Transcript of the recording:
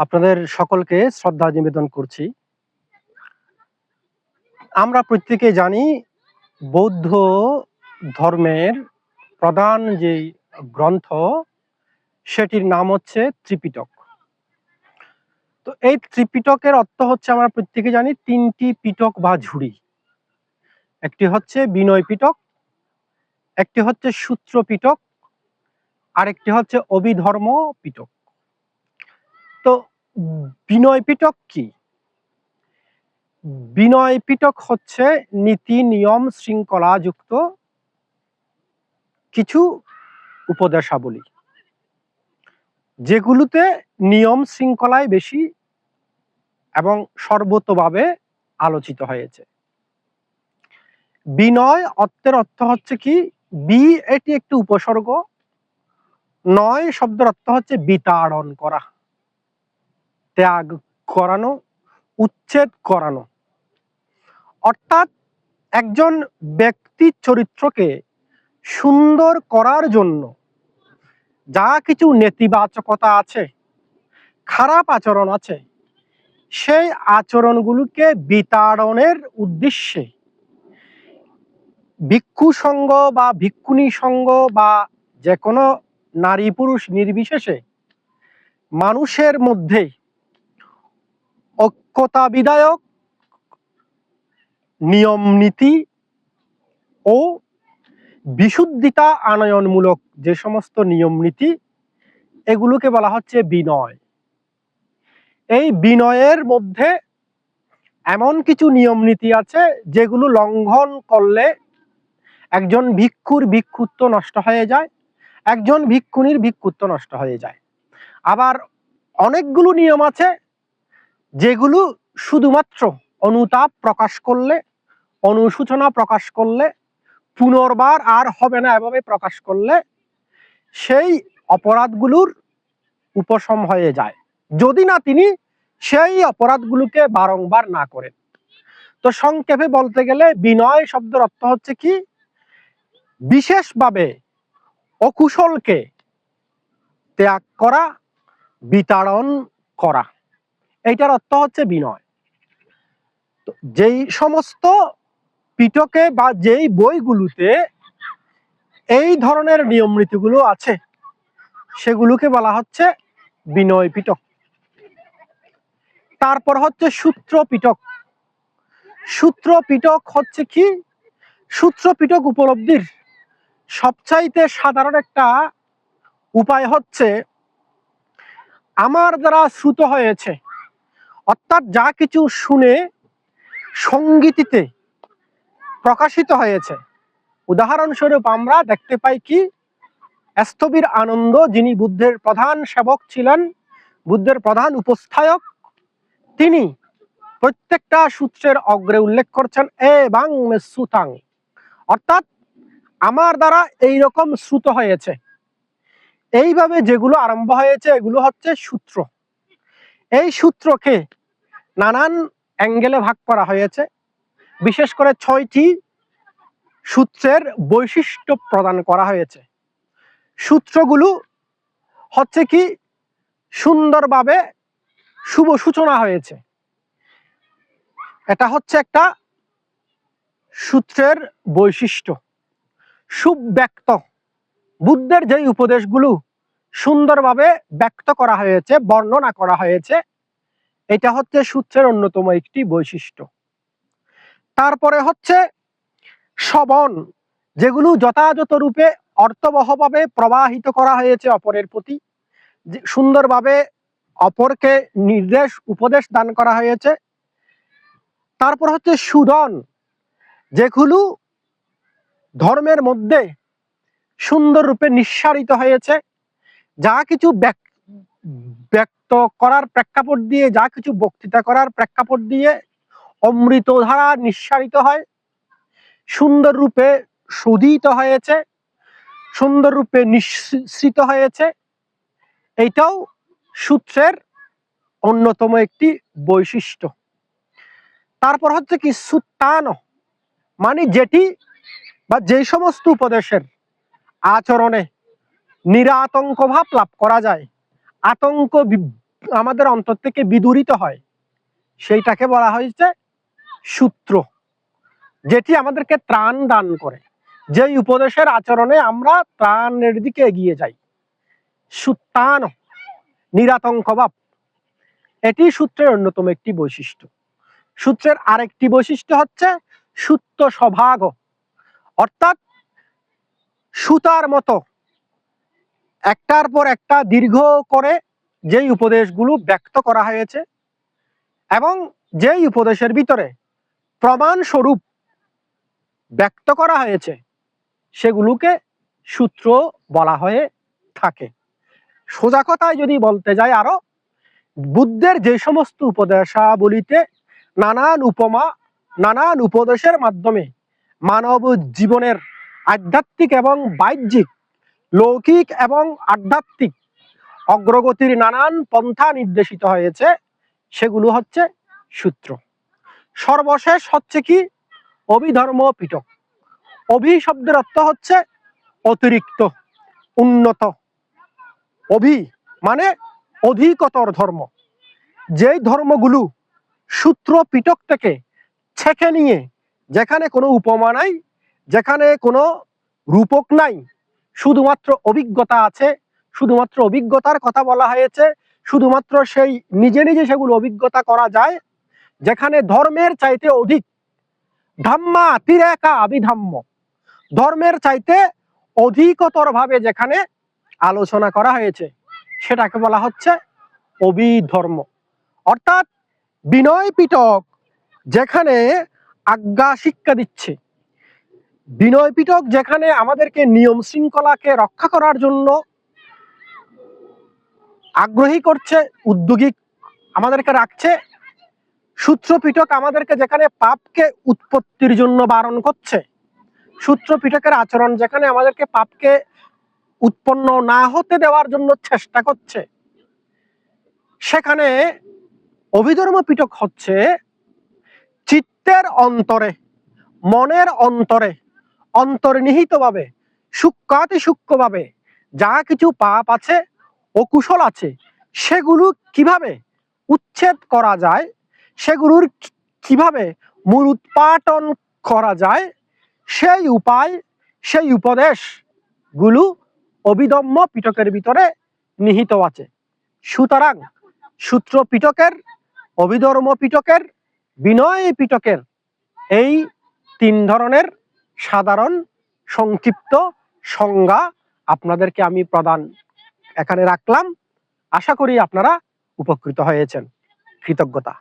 আপনাদের সকলকে শ্রদ্ধা নিবেদন করছি। আমরা প্রত্যেকেই জানি বৌদ্ধ ধর্মের প্রধান যে গ্রন্থ সেটির নাম হচ্ছে ত্রিপিটক। তো এই ত্রিপিটকের অর্থ হচ্ছে আমরা প্রত্যেকে জানি তিনটি পিটক বা ঝুড়ি। একটি হচ্ছে বিনয় পিটক, একটি হচ্ছে সূত্র পিটক, আরেকটি হচ্ছে অভিধর্ম পিটক। তো বিনয় পিটক কি? বিনয় পিটক হচ্ছে নীতি নিয়ম শৃঙ্খলা যুক্ত কিছু উপদেশাবলী, যেগুলোতে নিয়ম শৃঙ্খলায় বেশি এবং সর্বতোভাবে আলোচিত হয়েছে। বিনয় অর্থের অর্থ হচ্ছে কি, এটি একটি উপসর্গ, নয় শব্দের অর্থ হচ্ছে বিতাড়ন করা, ত্যাগ করানো, উচ্ছেদ করানো। অর্থাৎ একজন ব্যক্তির চরিত্রকে সুন্দর করার জন্য যা কিছু নেতিবাচকতা আছে, খারাপ আচরণ আছে, সেই আচরণগুলোকে বিতাড়নের উদ্দেশ্যে ভিক্ষু সঙ্গ বা ভিক্ষুণী সঙ্গ বা যে কোনো নারী পুরুষ নির্বিশেষে মানুষের মধ্যে ঐক্যতা বিধায়ক নিয়ম নীতি ও বিশুদ্ধিতা আনয়নমূলক যে সমস্ত নিয়ম নীতি, এগুলোকে বলা হচ্ছে বিনয়। এই বিনয়ের মধ্যে এমন কিছু নিয়ম নীতি আছে যেগুলো লঙ্ঘন করলে একজন ভিক্ষুর ভিক্ষুত্ব নষ্ট হয়ে যায়, একজন ভিক্ষুণীর ভিক্ষুত্ব নষ্ট হয়ে যায়। আবার অনেকগুলো নিয়ম আছে যেগুলো শুধুমাত্র অনুতাপ প্রকাশ করলে, অনুশোচনা প্রকাশ করলে, পুনর্বার আর হবে না এভাবে প্রকাশ করলে সেই অপরাধগুলোর উপশম হয়ে যায়, যদি না তিনি সেই অপরাধগুলোকে বারংবার না করেন। তো সংক্ষেপে বলতে গেলে বিনয় শব্দের অর্থ হচ্ছে কি, বিশেষভাবে অকুশলকে ত্যাগ করা, বিতাড়ন করা, এইটার অর্থ হচ্ছে বিনয়। তো যেই সমস্ত পিটকে বা যেই বইগুলোতে এই ধরনের নিয়ম নীতিগুলো আছে সেগুলোকে বলা হচ্ছে বিনয় পিটক। তারপর হচ্ছে সূত্র পিটক। সূত্র পিটক হচ্ছে কি, সূত্র পিটক উপলব্ধির সবচাইতে সাধারণ একটা উপায় হচ্ছে আমার দ্বারা শ্রুত হয়েছে, অর্থাৎ যা কিছু শুনে সঙ্গীতিতে প্রকাশিত হয়েছে। উদাহরণস্বরূপ আমরা দেখতে পাই কি, স্থবির আনন্দ যিনি বুদ্ধের প্রধান সেবক ছিলেন, বুদ্ধের প্রধান উপস্থায়ক, তিনি প্রত্যেকটা সূত্রের অগ্রে উল্লেখ করছেন এবং শ্রুতাং, অর্থাৎ আমার দ্বারা এইরকম শ্রুত হয়েছে। এইভাবে যেগুলো আরম্ভ হয়েছে এগুলো হচ্ছে সূত্র। এই সূত্রকে নানান অ্যাঙ্গেলে ভাগ করা হয়েছে, বিশেষ করে 6টি সূত্রের বৈশিষ্ট্য প্রদান করা হয়েছে। সূত্রগুলো হচ্ছে কি, সুন্দরভাবে শুভ সূচনা হয়েছে, এটা হচ্ছে একটা সূত্রের বৈশিষ্ট্য। সুব্যক্ত, বুদ্ধের যে উপদেশগুলো সুন্দরভাবে ব্যক্ত করা হয়েছে, বর্ণনা করা হয়েছে, এটা হচ্ছে সূত্রের অন্যতম একটি বৈশিষ্ট্য। তারপরে হচ্ছে শ্রবণ, যেগুলো যথাযথ রূপে অর্থবহভাবে প্রবাহিত করা হয়েছে অপরের প্রতি, সুন্দরভাবে অপরকে নির্দেশ উপদেশ দান করা হয়েছে। তারপর হচ্ছে সুদন, যেগুলো ধর্মের মধ্যে সুন্দর রূপে নিঃসারিত হয়েছে, যা কিছু ব্যক্ত করার প্রেক্ষাপট দিয়ে, যা কিছু বক্তৃতা করার প্রেক্ষাপট দিয়ে অমৃত ধারা নিঃসারিত হয়, সুন্দর রূপে শোধিত হয়েছে, সুন্দর রূপে নিঃসৃত হয়েছে, এইটাও সূত্রের অন্যতম একটি বৈশিষ্ট্য। তারপর হচ্ছে কি সুত্তান, মানে যেটি বা যে সমস্ত উপদেশের আচরণে নিরাতঙ্ক ভাব লাভ করা যায়, আমাদের অন্তর থেকে বিদূরিত হয়, সেইটাকে বলা হয়েছে সূত্র, যেটি আমাদেরকে ত্রাণ দান করে। যেই উপদেশের আচরণে আমরা ত্রাণের দিকে এগিয়ে যাই, সুত্তান, নিরাতঙ্ক ভাব, এটি সূত্রের অন্যতম একটি বৈশিষ্ট্য। সূত্রের আরেকটি বৈশিষ্ট্য হচ্ছে সূত্র স্বভাগ, অর্থাৎ সুতার মতো একটার পর একটা দীর্ঘ করে যেই উপদেশগুলো ব্যক্ত করা হয়েছে এবং যেই উপদেশের ভিতরে প্রমাণ স্বরূপ ব্যক্ত করা হয়েছে, সেগুলোকে সূত্র বলা হয়ে থাকে। সোজা কথায় যদি বলতে যাই, আরো বুদ্ধের যে সমস্ত উপদেশাবলিতে নানান উপমা, নানান উপদেশের মাধ্যমে মানব জীবনের আধ্যাত্মিক এবং বাহ্যিক, লৌকিক এবং আধ্যাত্মিক অগ্রগতির নানান পন্থা নির্দেশিত হয়েছে, সেগুলো হচ্ছে সূত্র। সর্বশেষ হচ্ছে কি? অভিধর্ম পিটক। অভি শব্দের অর্থ হচ্ছে অতিরিক্ত, উন্নত। অভি মানে অধিকতর ধর্ম। যেই ধর্মগুলো সূত্র পিটক থেকে ছেঁকে নিয়ে, যেখানে কোনো উপমা নাই, যেখানে কোনো রূপক নাই, শুধুমাত্র অভিজ্ঞতা আছে, শুধুমাত্র অভিজ্ঞতার কথা বলা হয়েছে, শুধুমাত্র সেই নিজে নিজে সেগুলো অভিজ্ঞতা করা যায়, যেখানে ধর্মের চাইতে অধিক, ধাম্মা তিরেকা অভিধাম্য, ধর্মের চাইতে অধিকতর ভাবে যেখানে আলোচনা করা হয়েছে, সেটাকে বলা হচ্ছে অভিধর্ম। অর্থাৎ বিনয় পিটক যেখানে আজ্ঞা শিক্ষা দিচ্ছে, বিনয় পিটক যেখানে আমাদেরকে নিয়ম শৃঙ্খলাকে রক্ষা করার জন্য আগ্রহী করছে, উদ্যোগী আমাদেরকে রাখছে, সূত্র পিটক আমাদেরকে যেখানে পাপকে উৎপত্তির জন্য বারণ করছে, সূত্র পিটকের আচরণ যেখানে আমাদেরকে পাপকে উৎপন্ন না হতে দেওয়ার জন্য চেষ্টা করছে, সেখানে অভিধর্ম পিটক হচ্ছে চিত্তের অন্তরে, মনের অন্তরে অন্তর্নিহিতভাবে, সূক্ষ্মাতি সূক্ষ্মভাবে যা কিছু পাপ আছে, অকুশল আছে, সেগুলো কিভাবে উচ্ছেদ করা যায়, সেগুলোর কিভাবে মূল উৎপাটন করা যায়, সেই উপায়, সেই উপদেশ গুলো অভিধম্ম পিটকের ভিতরে নিহিত আছে। সুতরাং সূত্র পিটকের, অভিধর্ম পিটকের, বিনয় পিটকের এই তিন ধরনের সাধারণ সংক্ষিপ্ত সংজ্ঞা আপনাদেরকে আমি প্রদান এখানে রাখলাম। আশা করি আপনারা উপকৃত হয়েছেন। কৃতজ্ঞতা।